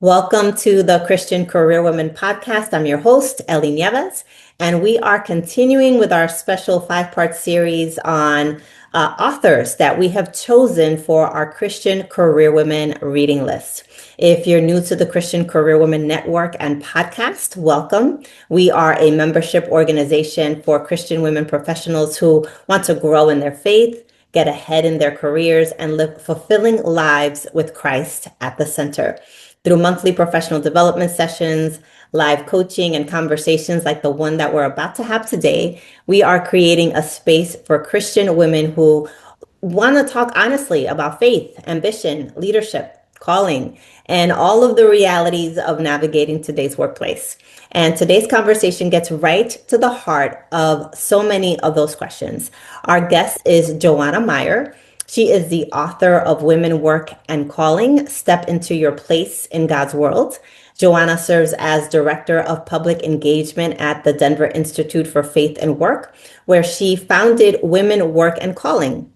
Welcome to the Christian Career Women podcast. I'm your host, Ellie Nieves, and we are continuing with our special five-part series on authors that we have chosen for our Christian Career Women reading list. If you're new to the Christian Career Women Network and podcast, welcome. We are a membership organization for Christian women professionals who want to grow in their faith, get ahead in their careers, and live fulfilling lives with Christ at the center. Through monthly professional development sessions, live coaching, and conversations like the one that we're about to have today, we are creating a space for Christian women who want to talk honestly about faith, ambition, leadership, calling, and all of the realities of navigating today's workplace. And today's conversation gets right to the heart of so many of those questions. Our guest is Joanna Meyer. She is the author of Women, Work, and Calling, Step into Your Place in God's World. Joanna serves as Director of Public Engagement at the Denver Institute for Faith and Work, where she founded Women, Work, and Calling,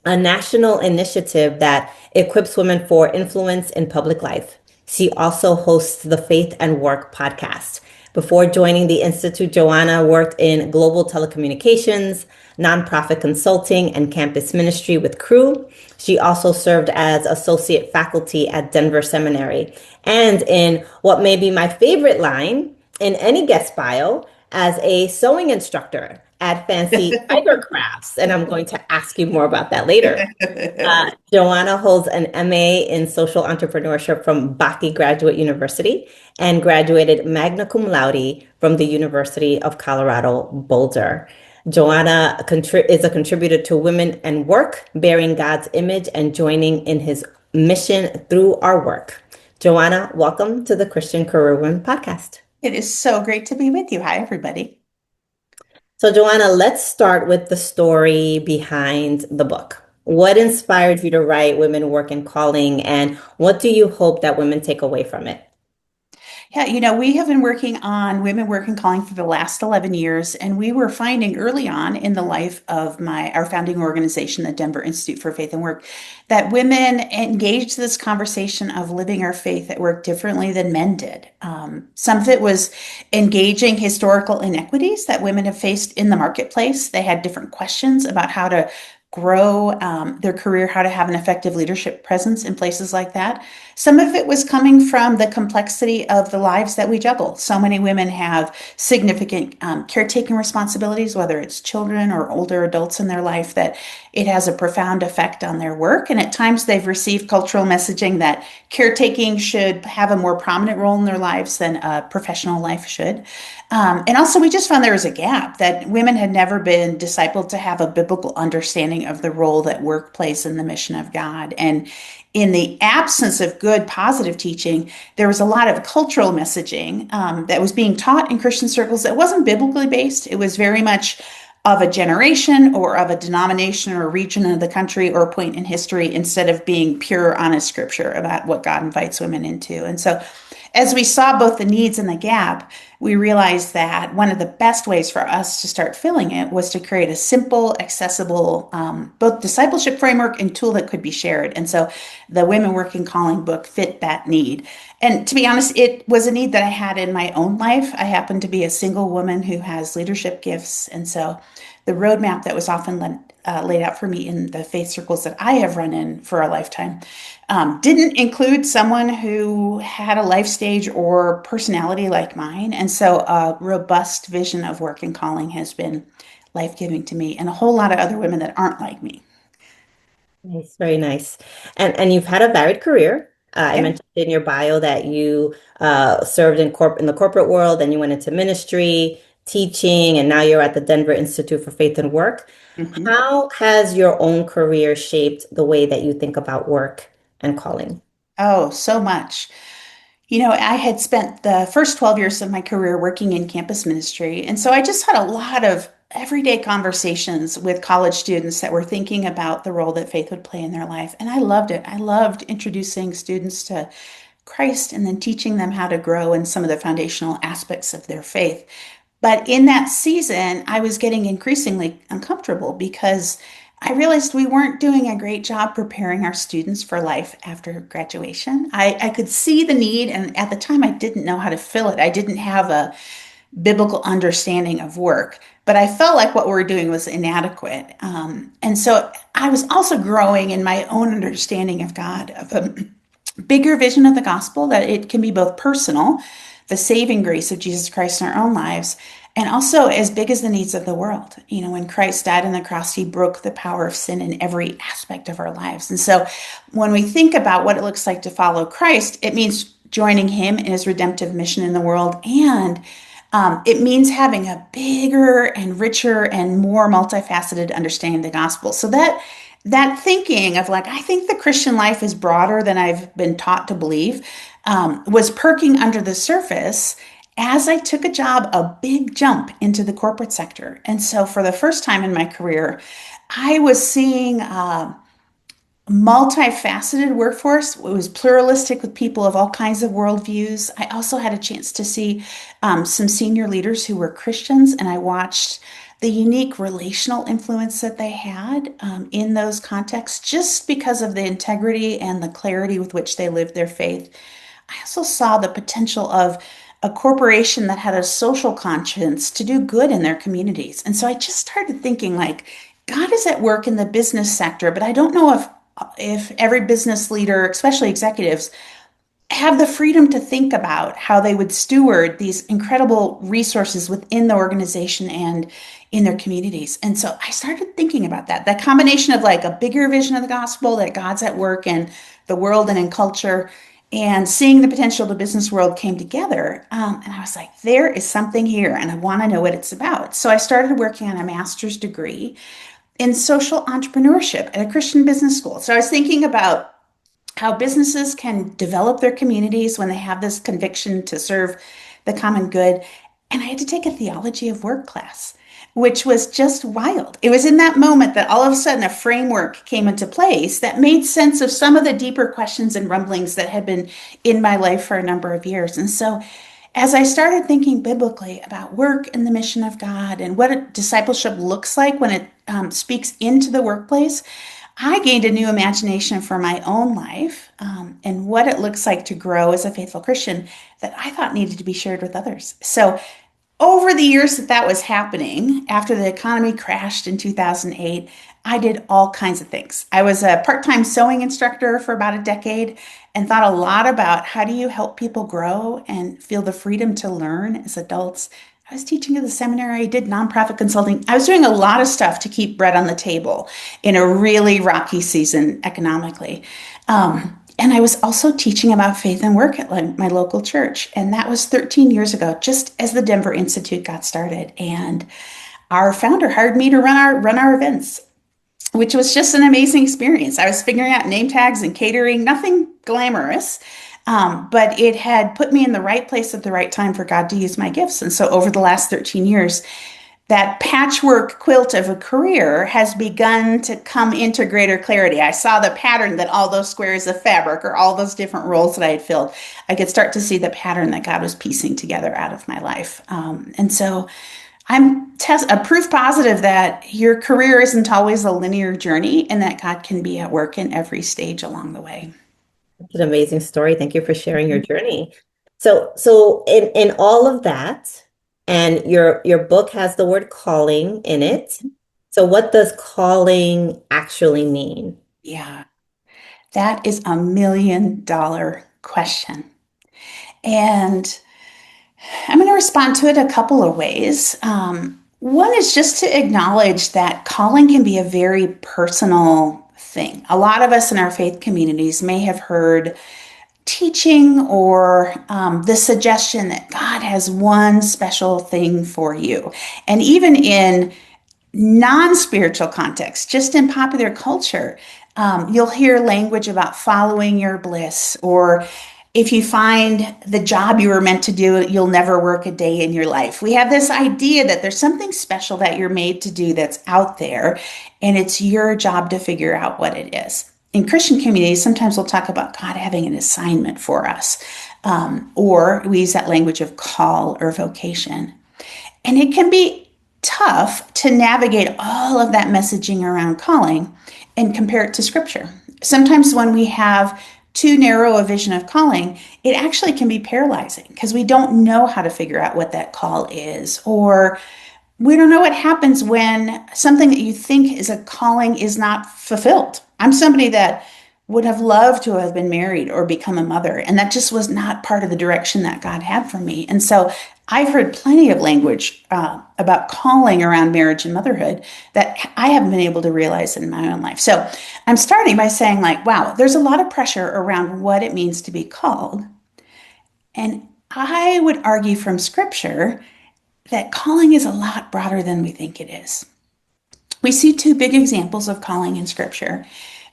a national initiative that equips women for influence in public life. She also hosts the Faith and Work podcast. Before joining the Institute, Joanna worked in global telecommunications, nonprofit consulting, and campus ministry with Crew. She also served as associate faculty at Denver Seminary and in what may be my favorite line in any guest bio as a sewing instructor at Fancy Tiger Crafts. And I'm going to ask you more about that later. Joanna holds an MA in social entrepreneurship from Baki Graduate University and graduated magna cum laude from the University of Colorado Boulder. Joanna is a contributor to Women and Work, bearing God's image and joining in his mission through our work. Joanna, welcome to the Christian Career Women podcast. It is so great to be with you. Hi, everybody. So, Joanna, let's start with the story behind the book. What inspired you to write Women, Work, and Calling, and what do you hope that women take away from it? Yeah, we have been working on Women Work and Calling for the last 11 years, and we were finding early on in the life of our founding organization, the Denver Institute for Faith and Work, that women engaged this conversation of living our faith at work differently than men did. Some of it was engaging historical inequities that women have faced in the marketplace. They had different questions about how to grow their career, how to have an effective leadership presence in places like that. Some of it was coming from the complexity of the lives that we juggle. So many women have significant caretaking responsibilities, whether it's children or older adults in their life, that it has a profound effect on their work. And at times they've received cultural messaging that caretaking should have a more prominent role in their lives than a professional life should. And also, we just found there was a gap that women had never been discipled to have a biblical understanding of the role that work plays in the mission of God. And in the absence of good, positive teaching, there was a lot of cultural messaging that was being taught in Christian circles that wasn't biblically based. It was very much of a generation or of a denomination or a region of the country or a point in history instead of being pure, honest scripture about what God invites women into. And so as we saw both the needs and the gap, we realized that one of the best ways for us to start filling it was to create a simple, accessible, both discipleship framework and tool that could be shared. And so the Women Work and Calling book fit that need. And to be honest, it was a need that I had in my own life. I happen to be a single woman who has leadership gifts. And so the roadmap that was often laid out for me in the faith circles that I have run in for a lifetime didn't include someone who had a life stage or personality like mine. And so a robust vision of work and calling has been life-giving to me and a whole lot of other women that aren't like me. Nice, very nice. And you've had a varied career. I Yeah. mentioned in your bio that you served in the corporate world, and you went into ministry, teaching, and now you're at the Denver Institute for Faith and Work. Mhm. How has your own career shaped the way that you think about work and calling? Oh, so much. I had spent the first 12 years of my career working in campus ministry. And so I just had a lot of everyday conversations with college students that were thinking about the role that faith would play in their life. And I loved it. I loved introducing students to Christ and then teaching them how to grow in some of the foundational aspects of their faith. But in that season, I was getting increasingly uncomfortable because I realized we weren't doing a great job preparing our students for life after graduation. I could see the need, and at the time, I didn't know how to fill it. I didn't have a biblical understanding of work, but I felt like what we were doing was inadequate. And so I was also growing in my own understanding of God, of a bigger vision of the gospel, that it can be both personal, the saving grace of Jesus Christ in our own lives, and also as big as the needs of the world. You know, when Christ died on the cross, he broke the power of sin in every aspect of our lives. And so when we think about what it looks like to follow Christ, it means joining him in his redemptive mission in the world. And it means having a bigger and richer and more multifaceted understanding of the gospel. So that thinking of like, I think the Christian life is broader than I've been taught to believe, was perking under the surface as I took a big jump into the corporate sector. And so for the first time in my career, I was seeing multifaceted workforce. It was pluralistic with people of all kinds of worldviews. I also had a chance to see some senior leaders who were Christians, and I watched the unique relational influence that they had in those contexts just because of the integrity and the clarity with which they lived their faith. I also saw the potential of a corporation that had a social conscience to do good in their communities. And so I just started thinking like, God is at work in the business sector, but I don't know if every business leader, especially executives, have the freedom to think about how they would steward these incredible resources within the organization and in their communities. And so I started thinking about that combination of like a bigger vision of the gospel, that God's at work in the world and in culture, and seeing the potential of the business world came together. And I was like, there is something here, and I want to know what it's about. So I started working on a master's degree in social entrepreneurship at a Christian business school. So I was thinking about how businesses can develop their communities when they have this conviction to serve the common good. And I had to take a theology of work class, which was just wild. It was in that moment that all of a sudden a framework came into place that made sense of some of the deeper questions and rumblings that had been in my life for a number of years. And so as I started thinking biblically about work and the mission of God and what a discipleship looks like when it speaks into the workplace, I gained a new imagination for my own life, and what it looks like to grow as a faithful Christian that I thought needed to be shared with others. So over the years that was happening, after the economy crashed in 2008, I did all kinds of things. I was a part-time sewing instructor for about a decade and thought a lot about how do you help people grow and feel the freedom to learn as adults. I was teaching at the seminary, I did nonprofit consulting. I was doing a lot of stuff to keep bread on the table in a really rocky season economically. And I was also teaching about faith and work at my local church. And that was 13 years ago, just as the Denver Institute got started. And our founder hired me to run our events, which was just an amazing experience. I was figuring out name tags and catering, nothing glamorous, but it had put me in the right place at the right time for God to use my gifts. And so over the last 13 years, that patchwork quilt of a career has begun to come into greater clarity. I saw the pattern that all those squares of fabric or all those different roles that I had filled, I could start to see the pattern that God was piecing together out of my life. And so I'm a proof positive that your career isn't always a linear journey and that God can be at work in every stage along the way. It's an amazing story. Thank you for sharing your journey. So in all of that, and your book has the word calling in it. So what does calling actually mean? Yeah, that is $1 million question. And I'm going to respond to it a couple of ways. One is just to acknowledge that calling can be a very personal thing. A lot of us in our faith communities may have heard teaching or the suggestion that God has one special thing for you. And even in non-spiritual context, just in popular culture, you'll hear language about following your bliss, or if you find the job you were meant to do, you'll never work a day in your life. We have this idea that there's something special that you're made to do that's out there, and it's your job to figure out what it is. In Christian communities, sometimes we'll talk about God having an assignment for us, or we use that language of call or vocation. And it can be tough to navigate all of that messaging around calling and compare it to scripture. Sometimes when we have too narrow a vision of calling, it actually can be paralyzing because we don't know how to figure out what that call is, or we don't know what happens when something that you think is a calling is not fulfilled. I'm somebody that would have loved to have been married or become a mother, and that just was not part of the direction that God had for me. And so I've heard plenty of language about calling around marriage and motherhood that I haven't been able to realize in my own life. So I'm starting by saying, like, wow, there's a lot of pressure around what it means to be called. And I would argue from scripture that calling is a lot broader than we think it is. We see two big examples of calling in scripture.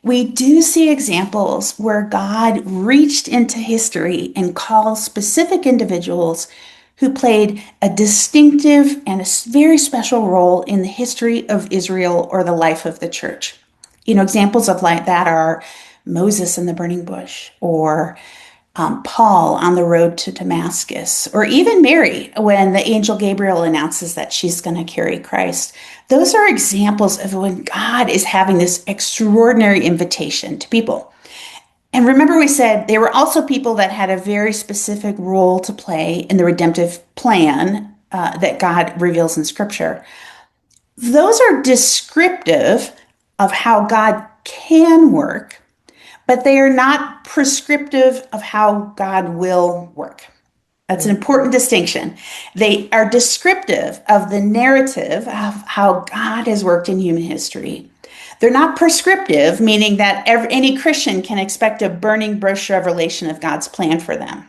We do see examples where God reached into history and called specific individuals who played a distinctive and a very special role in the history of Israel or the life of the church. Examples of like that are Moses in the burning bush, or Paul on the road to Damascus, or even Mary when the angel Gabriel announces that she's going to carry Christ. Those are examples of when God is having this extraordinary invitation to people. And remember, we said they were also people that had a very specific role to play in the redemptive plan that God reveals in Scripture. Those are descriptive of how God can work, but they are not prescriptive of how God will work. That's an important distinction. They are descriptive of the narrative of how God has worked in human history. They're not prescriptive, meaning that any Christian can expect a burning bush revelation of God's plan for them.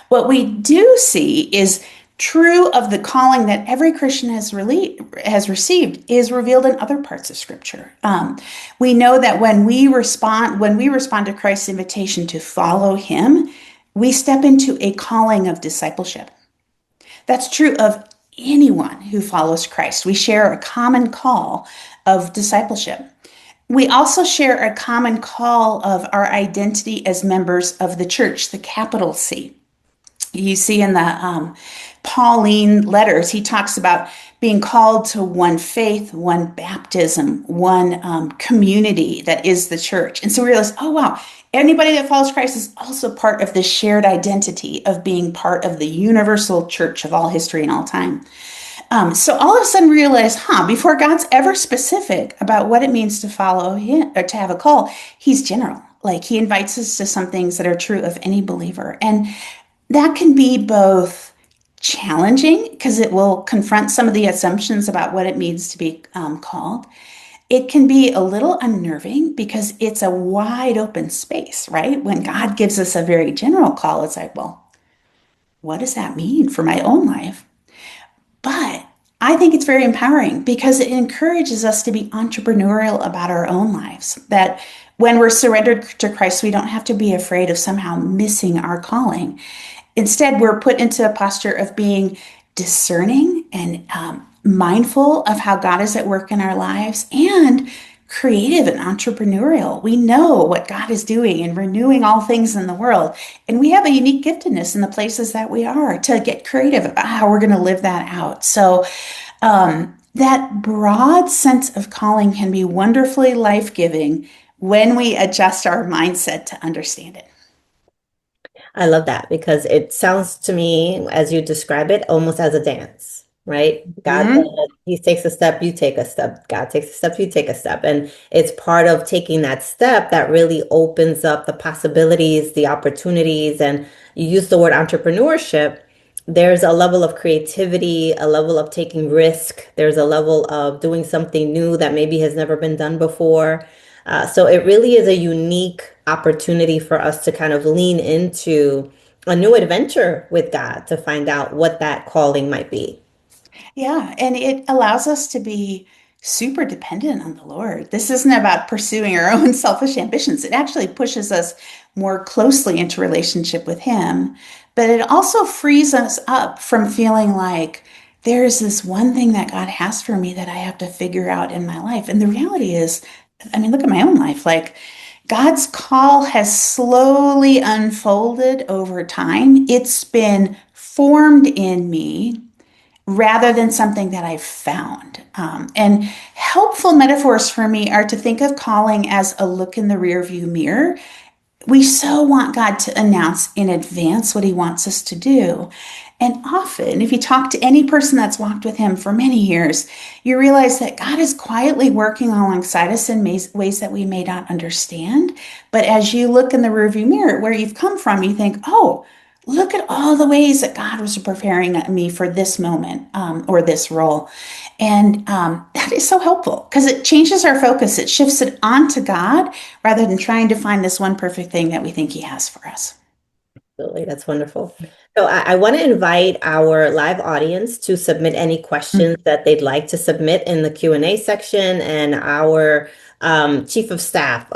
What we do see is true of the calling that every Christian has received is revealed in other parts of Scripture. We know that when we respond to Christ's invitation to follow Him, we step into a calling of discipleship. That's true of anyone who follows Christ. We share a common call of discipleship. We also share a common call of our identity as members of the church, the capital C. You see in the Pauline letters, he talks about being called to one faith, one baptism, one community that is the church. And so we realize, oh, wow, anybody that follows Christ is also part of this shared identity of being part of the universal church of all history and all time. So all of a sudden realize, before God's ever specific about what it means to follow Him or to have a call, He's general. Like He invites us to some things that are true of any believer. And that can be both challenging because it will confront some of the assumptions about what it means to be called. It can be a little unnerving because it's a wide open space, right? When God gives us a very general call, it's like, well, what does that mean for my own life? But I think it's very empowering because it encourages us to be entrepreneurial about our own lives. That when we're surrendered to Christ, we don't have to be afraid of somehow missing our calling. Instead, we're put into a posture of being discerning and mindful of how God is at work in our lives, and creative and entrepreneurial. We know what God is doing and renewing all things in the world. And we have a unique giftedness in the places that we are to get creative about how we're going to live that out. So that broad sense of calling can be wonderfully life-giving when we adjust our mindset to understand it. I love that because it sounds to me, as you describe it, almost as a dance, right? God said, Mm-hmm. He takes a step, you take a step. God takes a step, you take a step. And it's part of taking that step that really opens up the possibilities, the opportunities. And you use the word entrepreneurship. There's a level of creativity, a level of taking risk. There's a level of doing something new that maybe has never been done before. So it really is a unique opportunity for us to kind of lean into a new adventure with God to find out what that calling might be. Yeah, and it allows us to be super dependent on the Lord. This isn't about pursuing our own selfish ambitions. It actually pushes us more closely into relationship with Him, but it also frees us up from feeling like there's this one thing that God has for me that I have to figure out in my life. And the reality is, I mean, look at my own life. Like God's call has slowly unfolded over time. It's been formed in me rather than something that I've found. And helpful metaphors for me are to think of calling as a look in the rearview mirror. We so want God to announce in advance what he wants us to do. And often, if you talk to any person that's walked with him for many years, you realize that God is quietly working alongside us in ways that we may not understand. But as you look in the rearview mirror where you've come from, you think, oh, look at all the ways that God was preparing me for this moment or this role. And that is so helpful because it changes our focus. It shifts it onto God rather than trying to find this one perfect thing that we think he has for us. Absolutely. That's wonderful. So I want to invite our live audience to submit any questions that they'd like to submit in the Q&A section, and our Chief of Staff,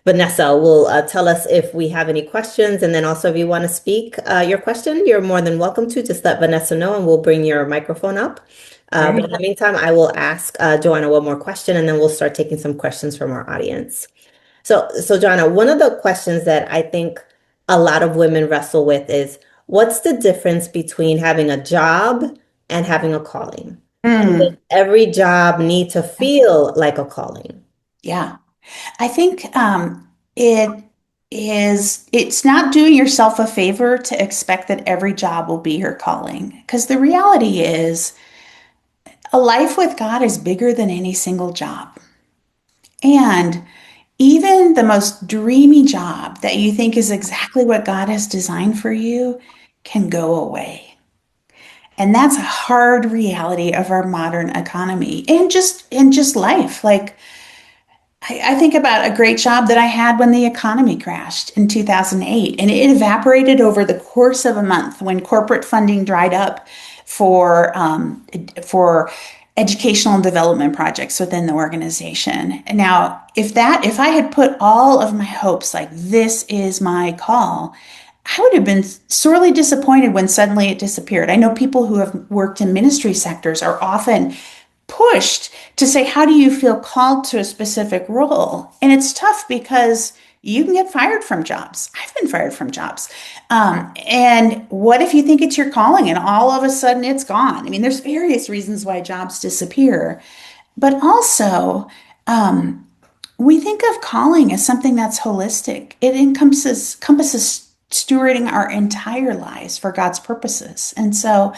Vanessa, will tell us if we have any questions. And then also, if you want to speak your question, you're more than welcome to. Just let Vanessa know and we'll bring your microphone up. But in the meantime, I will ask Joanna one more question, and then we'll start taking some questions from our audience. So Joanna, one of the questions that I think a lot of women wrestle with is, what's the difference between having a job and having a calling? And does Mm, every job need to feel like a calling? yeah. I think it's not doing yourself a favor to expect that every job will be your calling. Because the reality is, a life with God is bigger than any single job. And even the most dreamy job that you think is exactly what God has designed for you can go away. And that's a hard reality of our modern economy and just life. Like I think about a great job that I had when the economy crashed in 2008, and it evaporated over the course of a month when corporate funding dried up for educational and development projects within the organization. And now, if I had put all of my hopes like this is my call, I would have been sorely disappointed when suddenly it disappeared. I know people who have worked in ministry sectors are often pushed to say, how do you feel called to a specific role? And it's tough because you can get fired from jobs. I've been fired from jobs. And what if you think it's your calling and all of a sudden it's gone? I mean, there's various reasons why jobs disappear, but also, we think of calling as something that's holistic. It encompasses stewarding our entire lives for God's purposes. And so,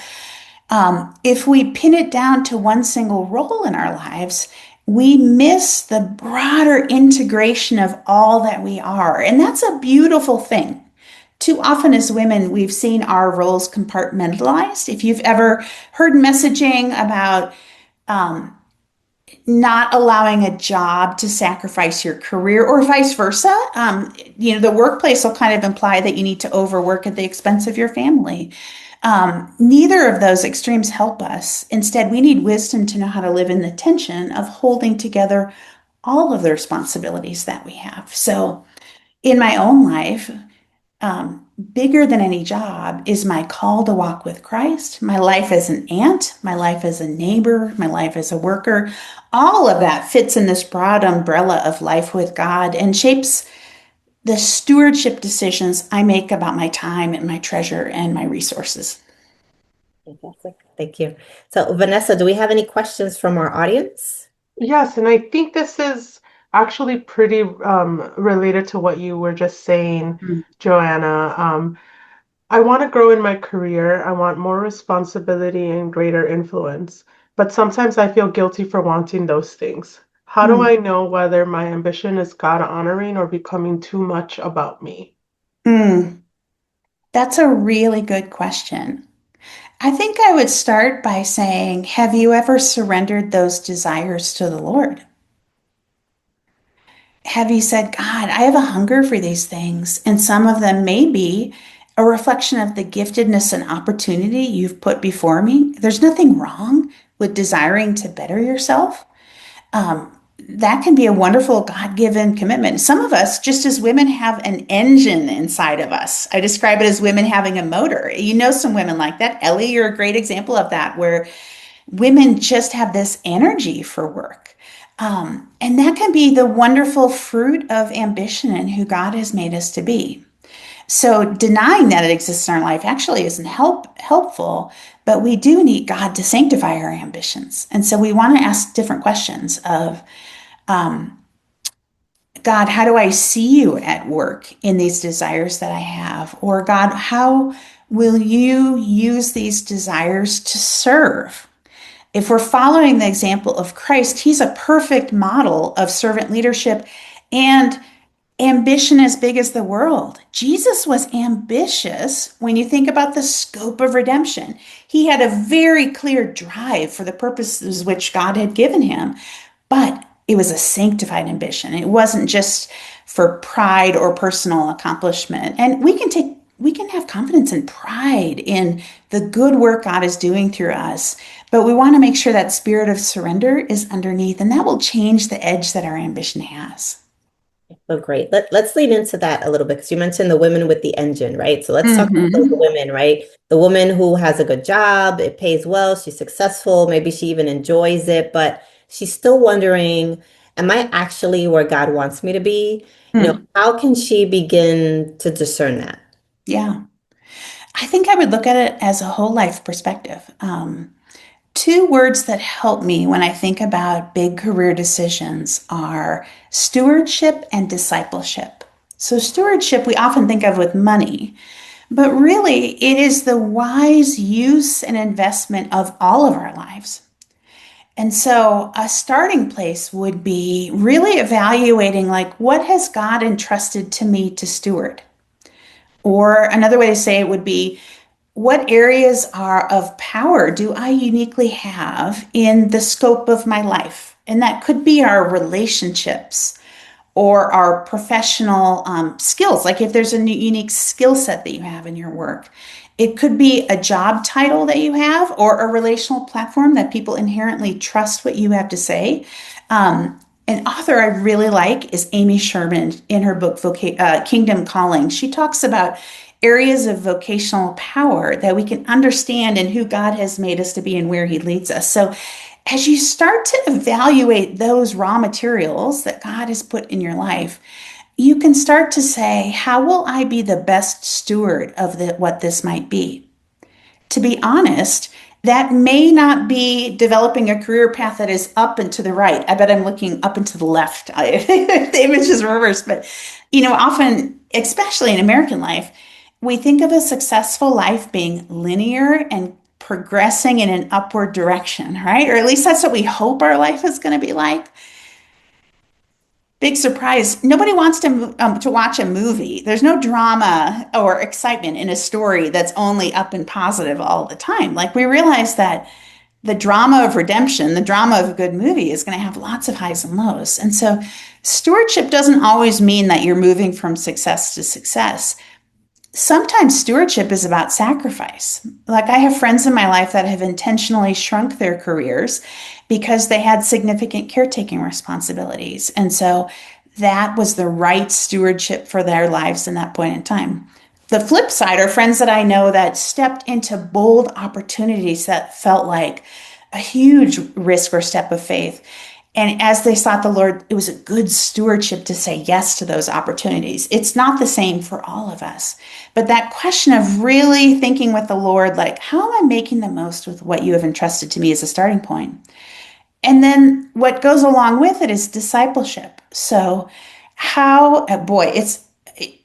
if we pin it down to one single role in our lives, we miss the broader integration of all that we are. And that's a beautiful thing. Too often, as women, we've seen our roles compartmentalized. If you've ever heard messaging about not allowing a job to sacrifice your career or vice versa, the workplace will kind of imply that you need to overwork at the expense of your family. Neither of those extremes help us. Instead, we need wisdom to know how to live in the tension of holding together all of the responsibilities that we have. So, in my own life, bigger than any job is my call to walk with Christ, my life as an aunt, my life as a neighbor, my life as a worker. All of that fits in this broad umbrella of life with God and shapes the stewardship decisions I make about my time and my treasure and my resources. Fantastic. Thank you. So Vanessa, do we have any questions from our audience? Yes, and I think this is actually pretty related to what you were just saying, Mm. Joanna. I want to grow in my career. I want more responsibility and greater influence, but sometimes I feel guilty for wanting those things. How do Mm. I know whether my ambition is God honoring or becoming too much about me? Mm. That's a really good question. I think I would start by saying, have you ever surrendered those desires to the Lord? Have you said, God, I have a hunger for these things, and some of them may be a reflection of the giftedness and opportunity you've put before me? There's nothing wrong with desiring to better yourself. That can be a wonderful God-given commitment. Some of us, just as women, have an engine inside of us. I describe it as women having a motor. You know, some women like that. Ellie, you're a great example of that, where women just have this energy for work. And that can be the wonderful fruit of ambition and who God has made us to be. So denying that it exists in our life actually isn't helpful, but we do need God to sanctify our ambitions. And so we want to ask different questions of, um, God, how do I see you at work in these desires that I have? Or God, how will you use these desires to serve? If we're following the example of Christ, he's a perfect model of servant leadership and ambition as big as the world. Jesus was ambitious when you think about the scope of redemption. He had a very clear drive for the purposes which God had given him, but it was a sanctified ambition. It wasn't just for pride or personal accomplishment. And we can have confidence and pride in the good work God is doing through us, but we want to make sure that spirit of surrender is underneath, and that will change the edge that our ambition has. Oh, great. Let's lean into that a little bit because you mentioned the women with the engine, right? So let's talk about those Mm-hmm. women, right? The woman who has a good job, it pays well, she's successful, maybe she even enjoys it, but she's still wondering, am I actually where God wants me to be? Hmm. How can she begin to discern that? Yeah. I think I would look at it as a whole life perspective. Two words that help me when I think about big career decisions are stewardship and discipleship. So, stewardship we often think of with money, but really it is the wise use and investment of all of our lives. And so, a starting place would be really evaluating like, what has God entrusted to me to steward? Or another way to say it would be, what areas are of power do I uniquely have in the scope of my life? And that could be our relationships or our professional skills. Like if there's a unique skill set that you have in your work, it could be a job title that you have or a relational platform that people inherently trust what you have to say. An author I really like is Amy Sherman in her book Kingdom Calling. She talks about areas of vocational power that we can understand and who God has made us to be and where He leads us. So, as you start to evaluate those raw materials that God has put in your life, you can start to say, how will I be the best steward of what this might be? To be honest, that may not be developing a career path that is up and to the right. I bet I'm looking up and to the left. The image is reversed, but often, especially in American life, we think of a successful life being linear and progressing in an upward direction, right? Or at least that's what we hope our life is going to be like. Big surprise. Nobody wants to watch a movie. There's no drama or excitement in a story that's only up and positive all the time. Like we realize that the drama of redemption, the drama of a good movie is going to have lots of highs and lows. And so stewardship doesn't always mean that you're moving from success to success. Sometimes stewardship is about sacrifice. Like I have friends in my life that have intentionally shrunk their careers because they had significant caretaking responsibilities. And so that was the right stewardship for their lives in that point in time. The flip side are friends that I know that stepped into bold opportunities that felt like a huge risk or step of faith. And as they sought the Lord, it was a good stewardship to say yes to those opportunities. It's not the same for all of us. But that question of really thinking with the Lord, like, how am I making the most with what you have entrusted to me as a starting point? And then what goes along with it is discipleship. So, boy,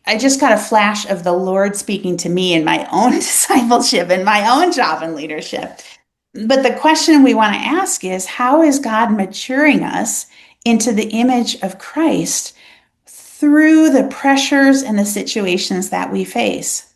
I just got a flash of the Lord speaking to me in my own discipleship and my own job and leadership. But the question we want to ask is, how is God maturing us into the image of Christ through the pressures and the situations that we face?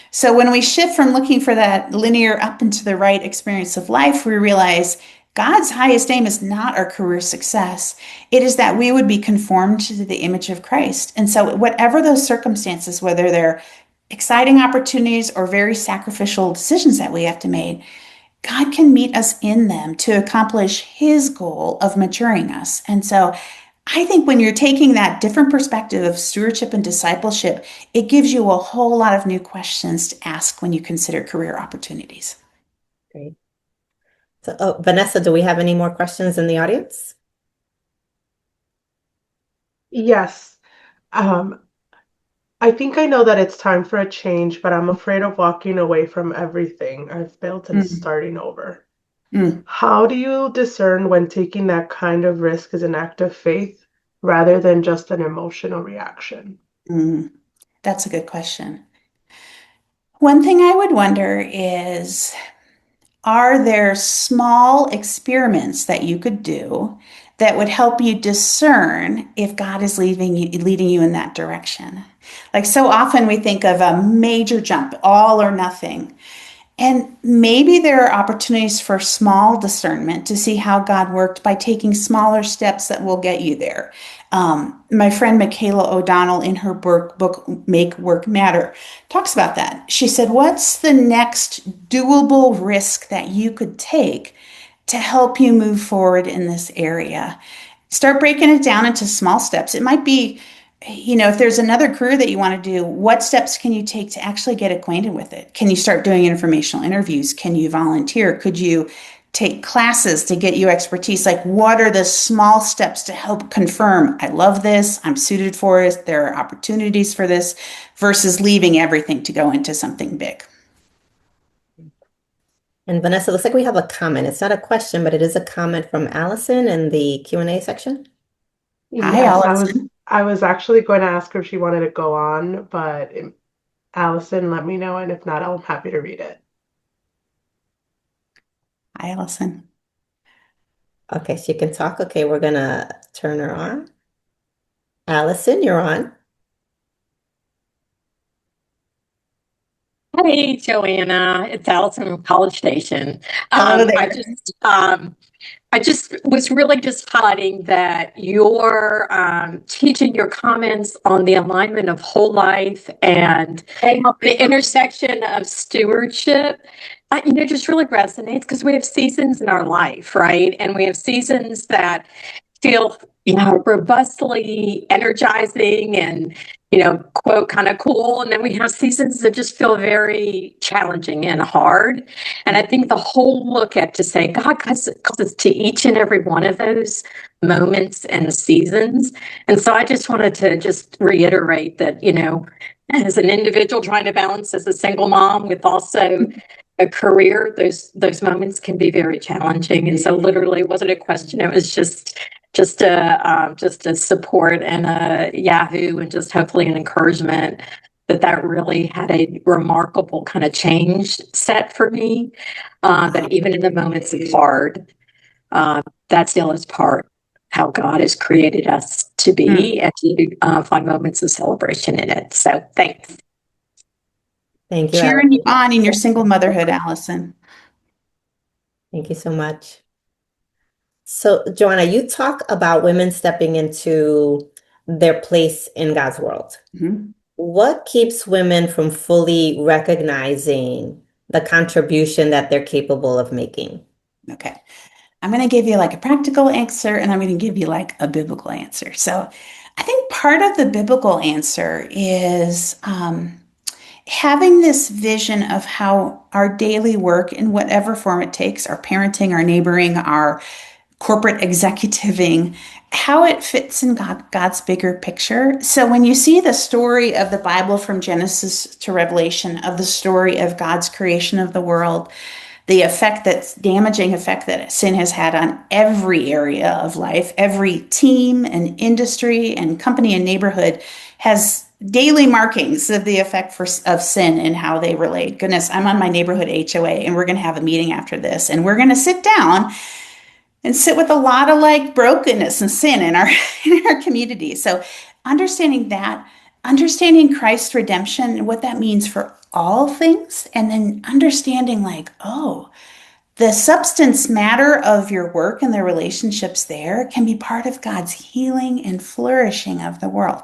So when we shift from looking for that linear up and to the right experience of life, we realize God's highest aim is not our career success. It is that we would be conformed to the image of Christ. And so whatever those circumstances, whether they're exciting opportunities or very sacrificial decisions that we have to make, God can meet us in them to accomplish His goal of maturing us. And so I think when you're taking that different perspective of stewardship and discipleship, it gives you a whole lot of new questions to ask when you consider career opportunities. Great. So, Vanessa, do we have any more questions in the audience? Yes. Um, I think I know that it's time for a change, but I'm afraid of walking away from everything I've built and Mm, starting over. mm, How do you discern when taking that kind of risk is an act of faith rather than just an emotional reaction? mm. That's a good question. One thing I would wonder is, are there small experiments that you could do that would help you discern if God is leading you in that direction? Like so often we think of a major jump, all or nothing. And maybe there are opportunities for small discernment to see how God worked by taking smaller steps that will get you there. My friend Michaela O'Donnell, in her book Make Work Matter, talks about that. She said, what's the next doable risk that you could take to help you move forward in this area? Start breaking it down into small steps. It might be, if there's another career that you want to do, what steps can you take to actually get acquainted with it? Can you start doing informational interviews? Can you volunteer? Could you take classes to get you expertise? Like, what are the small steps to help confirm, I love this, I'm suited for it, there are opportunities for this, versus leaving everything to go into something big? And Vanessa, looks like we have a comment. It's not a question, but it is a comment from Allison in the Q&A section. Hi, Yes, Allison. I was actually going to ask her if she wanted to go on, but Allison let me know, and if not, I'm happy to read it. Hi, Allison. Okay, she can talk. Okay, we're gonna turn her on. Allison, you're on. Hey, Joanna, it's Allison from College Station. Hello Um, I there. just, um, I just was really just highlighting that you're teaching your comments on the alignment of whole life and the intersection of stewardship. Just really resonates because we have seasons in our life, right? And we have seasons that feel, robustly energizing and, quote, kind of cool. And then we have seasons that just feel very challenging and hard. And I think the whole look at to say God calls us to each and every one of those moments and seasons. And so I just wanted to just reiterate that, as an individual trying to balance as a single mom with also a career, those moments can be very challenging. And so literally it wasn't a question. It was just a support and a Yahoo and just hopefully an encouragement that really had a remarkable kind of change set for me. That even in the moments of hard, that still is part how God has created us to Mm. be and to find moments of celebration in it. So thanks. Thank you, Cheering you Allison. on in your single motherhood, Allison. Thank you so much. So, Joanna, you talk about women stepping into their place in God's world. Mhm. What keeps women from fully recognizing the contribution that they're capable of making? Okay. I'm going to give you like a practical answer and I'm going to give you like a biblical answer. So I think part of the biblical answer is having this vision of how our daily work, in whatever form it takes, our parenting, our neighboring, our corporate executiving, how it fits in God's bigger picture. So when you see the story of the Bible from Genesis to Revelation, of the story of God's creation of the world, the damaging effect that sin has had on every area of life, every team and industry and company and neighborhood has daily markings of the effect of sin and how they relate. Goodness, I'm on my neighborhood HOA and we're going to have a meeting after this and we're going to sit down and sit with a lot of like brokenness and sin in our in our community. So understanding that, understanding Christ's redemption and what that means for all things, and then understanding like, oh, the substance matter of your work and the relationships there can be part of God's healing and flourishing of the world.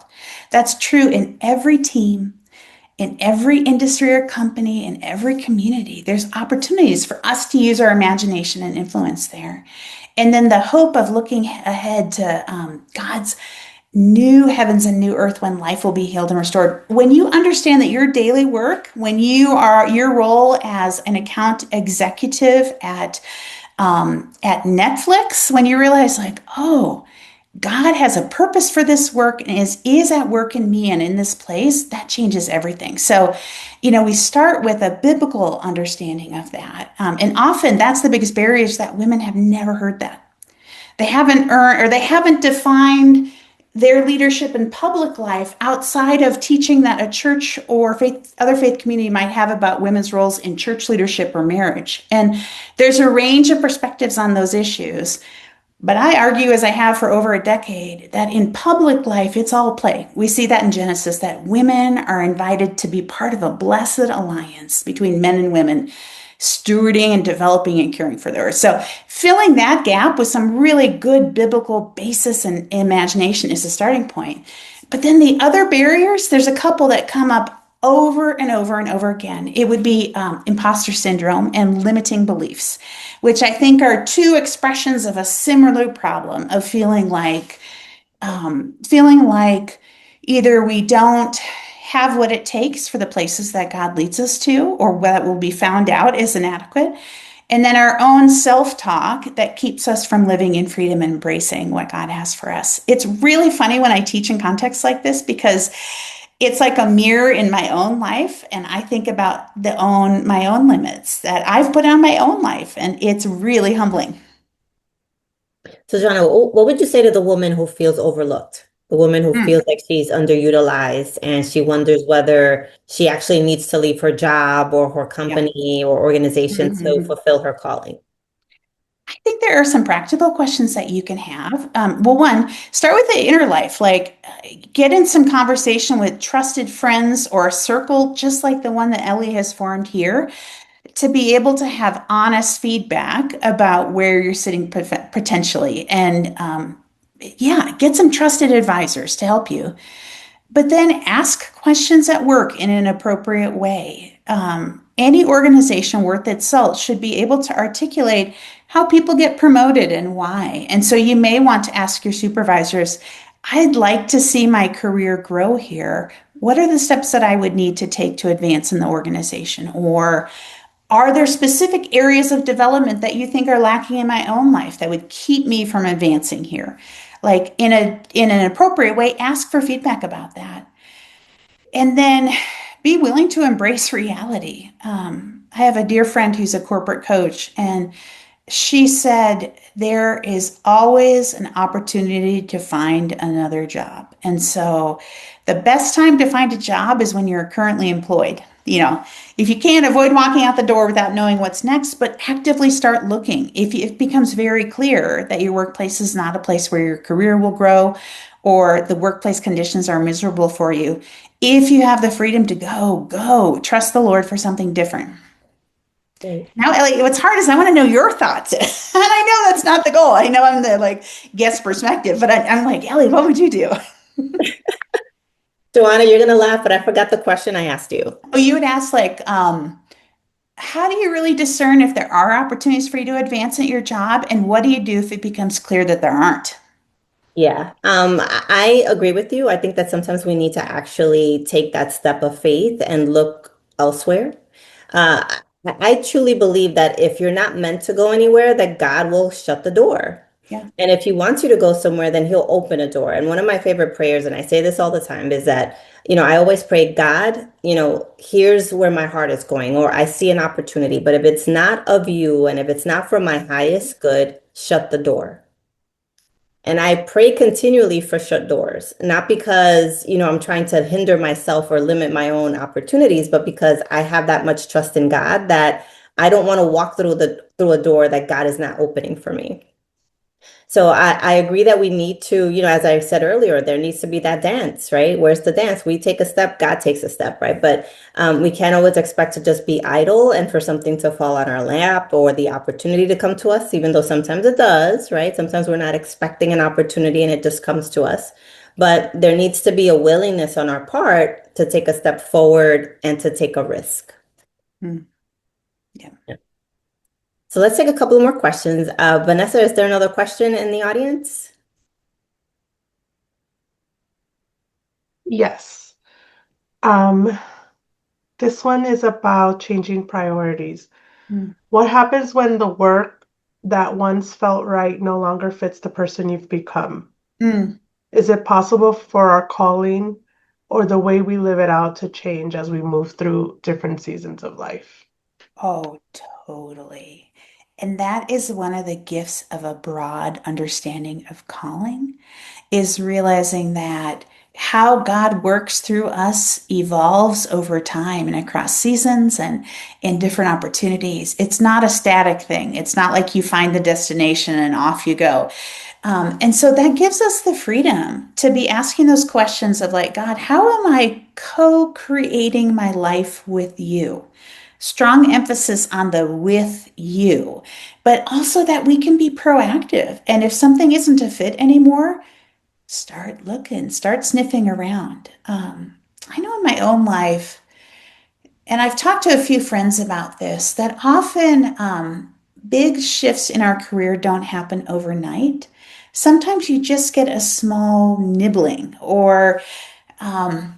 That's true in every team, in every industry or company, in every community. There's opportunities for us to use our imagination and influence there. And then the hope of looking ahead to God's new heavens and new earth when life will be healed and restored. When you understand that your daily work, when your role as an account executive at Netflix, when you realize like, oh, God has a purpose for this work and is at work in me and in this place, that changes everything. So, we start with a biblical understanding of that. And often that's the biggest barrier is that women have never heard that. They haven't earned or they haven't defined their leadership in public life outside of teaching that a church or other faith community might have about women's roles in church leadership or marriage. And there's a range of perspectives on those issues. But I argue, as I have for over a decade, that in public life, it's all play. We see that in Genesis, that women are invited to be part of a blessed alliance between men and women, stewarding and developing and caring for the earth. So filling that gap with some really good biblical basis and imagination is a starting point. But then the other barriers, there's a couple that come up over and over and over again. It would be imposter syndrome and limiting beliefs, which I think are two expressions of a similar problem of feeling like either we don't have what it takes for the places that God leads us to, or what will be found out is inadequate. And then our own self-talk that keeps us from living in freedom and embracing what God has for us. It's really funny when I teach in contexts like this because it's like a mirror in my own life. And I think about my own limits that I've put on my own life. And it's really humbling. So, Joanna, what would you say to the woman who feels overlooked? The woman who Mm. feels like she's underutilized and she wonders whether she actually needs to leave her job or her Yeah. company or organization to Mhm. fulfill her calling. I think there are some practical questions that you can have. Well, one, start with the inner life, like get in some conversation with trusted friends or a circle, just like the one that Ellie has formed here, to be able to have honest feedback about where you're sitting potentially. And yeah, get some trusted advisors to help you. But then ask questions at work in an appropriate way. Any organization worth its salt should be able to articulate how people get promoted and why. And so you may want to ask your supervisors, I'd like to see my career grow here. What are the steps that I would need to take to advance in the organization? Or are there specific areas of development that you think are lacking in my own life that would keep me from advancing here? Like in an appropriate way, ask for feedback about that. And then be willing to embrace reality. I have a dear friend who's a corporate coach, and she said there is always an opportunity to find another job. And so the best time to find a job is when you're currently employed. If you can't avoid walking out the door without knowing what's next, but actively start looking. If it becomes very clear that your workplace is not a place where your career will grow or the workplace conditions are miserable for you, if you have the freedom to go, trust the Lord for something different. Right. Now, Ellie, what's hard is I want to know your thoughts. And I know that's not the goal. I know I'm the guest perspective, but I'm like, Ellie, what would you do? Joanna, you're gonna laugh, but I forgot the question I asked you. Oh, you would ask how do you really discern if there are opportunities for you to advance at your job? And what do you do if it becomes clear that there aren't? Yeah, I agree with you. I think that sometimes we need to actually take that step of faith and look elsewhere. I truly believe that if you're not meant to go anywhere, that God will shut the door. Yeah. And if he wants you to go somewhere, then he'll open a door. And one of my favorite prayers, and I say this all the time, is that, I always pray, God, here's where my heart is going, or I see an opportunity. But if it's not of you and if it's not for my highest good, shut the door. And I pray continually for shut doors, not because, I'm trying to hinder myself or limit my own opportunities, but because I have that much trust in God that I don't want to walk through a door that God is not opening for me. So I agree that we need to, as I said earlier, there needs to be that dance, right? Where's the dance? We take a step, God takes a step, right? But we can't always expect to just be idle and for something to fall on our lap or the opportunity to come to us, even though sometimes it does, right? Sometimes we're not expecting an opportunity and it just comes to us. But there needs to be a willingness on our part to take a step forward and to take a risk. Hmm. Yeah. So let's take a couple more questions. Vanessa, is there another question in the audience? Yes. This one is about changing priorities. Hmm. What happens when the work that once felt right no longer fits the person you've become? Mm. Is it possible for our calling or the way we live it out to change as we move through different seasons of life? Oh, totally. And that is one of the gifts of a broad understanding of calling, is realizing that how God works through us evolves over time and across seasons and in different opportunities. It's not a static thing. It's not like you find the destination and off you go. And so that gives us the freedom to be asking those questions of like, God, how am I co-creating my life with you? Strong emphasis on the with you, but also that we can be proactive. And if something isn't a fit anymore, start looking, start sniffing around. I know in my own life, and I've talked to a few friends about this, that often big shifts in our career don't happen overnight. Sometimes you just get a small nibbling, or um,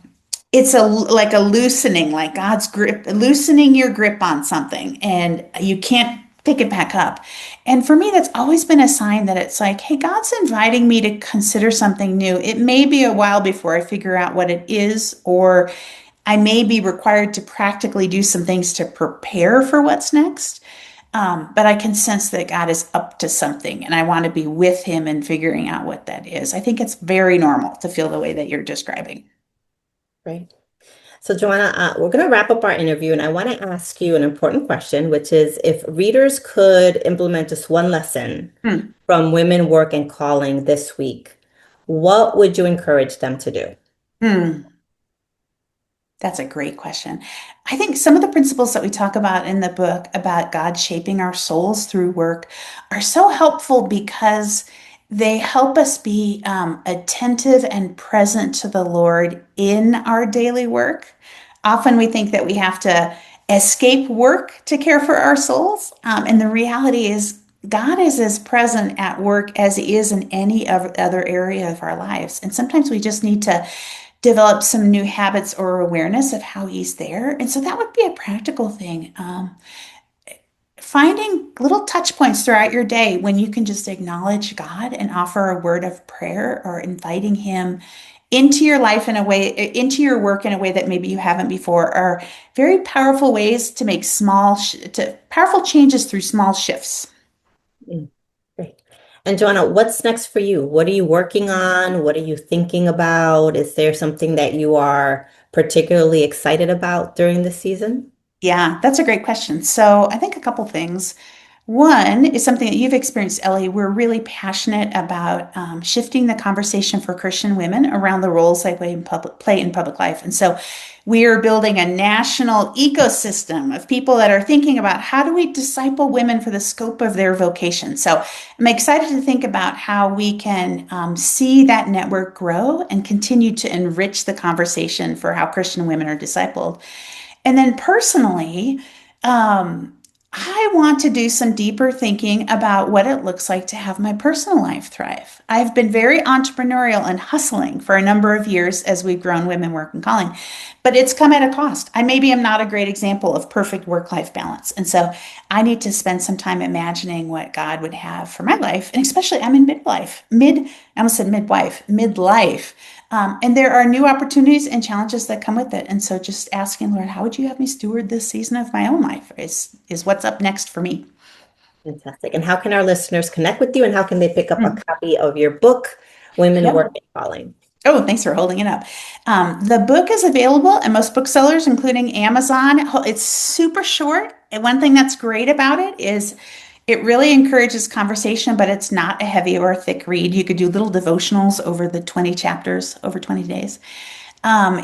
it's like a loosening, like God's grip, loosening your grip on something, and you can't pick it back up. And for me, that's always been a sign that it's like, hey, God's inviting me to consider something new. It may be a while before I figure out what it is, or I may be required to practically do some things to prepare for what's next. But I can sense that God is up to something, and I want to be with Him in figuring out what that is. I think it's very normal to feel the way that you're describing. Right. So, Joanna, we're going to wrap up our interview, and I want to ask you an important question, which is if readers could implement just one lesson Hmm. from Women, Work, and Calling this week, what would you encourage them to do? Hmm. That's a great question. I think some of the principles that we talk about in the book about God shaping our souls through work are so helpful because they help us be attentive and present to the Lord in our daily work. Often we think that we have to escape work to care for our souls. And the reality is, God is as present at work as He is in any other area of our lives. And sometimes we just need to develop some new habits or awareness of how He's there. And so that would be a practical thing. Finding little touch points throughout your day when you can just acknowledge God and offer a word of prayer, or inviting Him into your life in a way, into your work in a way that maybe you haven't before, are very powerful ways to make powerful changes through small shifts. Mm, great. And Joanna, what's next for you? What are you working on? What are you thinking about? Is there something that you are particularly excited about during this season? Yeah, that's a great question. So I think a couple things. One is something that you've experienced, Ellie. We're really passionate about shifting the conversation for Christian women around the roles they play in public life. And so we are building a national ecosystem of people that are thinking about how do we disciple women for the scope of their vocation. So I'm excited to think about how we can see that network grow and continue to enrich the conversation for how Christian women are discipled. And then personally, I want to do some deeper thinking about what it looks like to have my personal life thrive. I've been very entrepreneurial and hustling for a number of years as we've grown Women, Work, and Calling, but it's come at a cost. I maybe am not a great example of perfect work-life balance. And so I need to spend some time imagining what God would have for my life. And especially I'm in I almost said midwife, midlife. And there are new opportunities and challenges that come with it. And so just asking, Lord, how would you have me steward this season of my own life is what's up next for me. Fantastic. And how can our listeners connect with you, and how can they pick up a Mm. copy of your book, Women, Yep. Work, and Calling? Oh, thanks for holding it up. The book is available at most booksellers, including Amazon. It's super short. And one thing that's great about it is it really encourages conversation, but it's not a heavy or a thick read. You could do little devotionals over the 20 chapters over 20 days.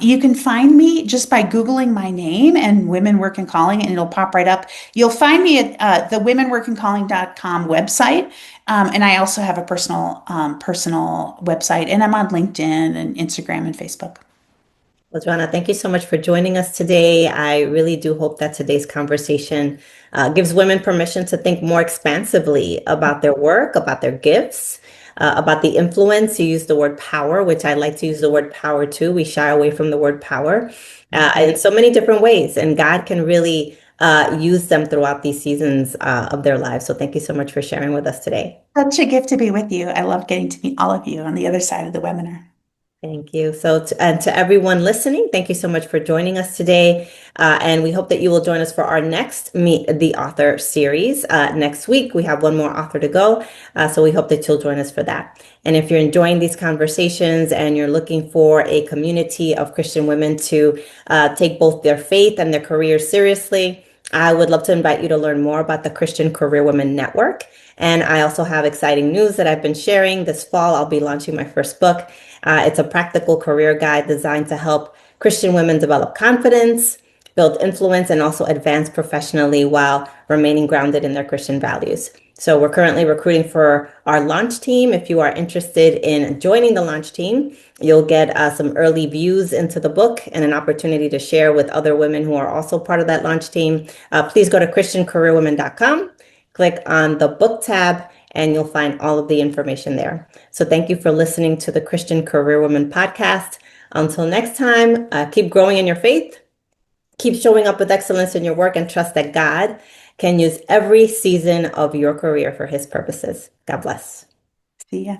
You can find me just by Googling my name and Women Work and Calling, and it'll pop right up. You'll find me at the womenworkandcalling.com website. And I also have a personal website, and I'm on LinkedIn and Instagram and Facebook. Well, Joanna, thank you so much for joining us today. I really do hope that today's conversation gives women permission to think more expansively about their work, about their gifts, about the influence. You use the word power, which I like to use the word power too. We shy away from the word power in so many different ways. And God can really use them throughout these seasons of their lives. So thank you so much for sharing with us today. Such a gift to be with you. I love getting to meet all of you on the other side of the webinar. Thank you. And to everyone listening, thank you so much for joining us today. And we hope that you will join us for our next Meet the Author series. Next week, we have one more author to go. So we hope that you'll join us for that. And if you're enjoying these conversations and you're looking for a community of Christian women to take both their faith and their careers seriously, I would love to invite you to learn more about the Christian Career Women Network. And I also have exciting news that I've been sharing. This fall, I'll be launching my first book. It's a practical career guide designed to help Christian women develop confidence, build influence, and also advance professionally while remaining grounded in their Christian values. So we're currently recruiting for our launch team. If you are interested in joining the launch team, you'll get some early views into the book and an opportunity to share with other women who are also part of that launch team. Please go to christiancareerwomen.com, click on the book tab, and you'll find all of the information there. So thank you for listening to the Christian Career Women podcast. Until next time, keep growing in your faith, keep showing up with excellence in your work, and trust that God can use every season of your career for his purposes. God bless. See ya.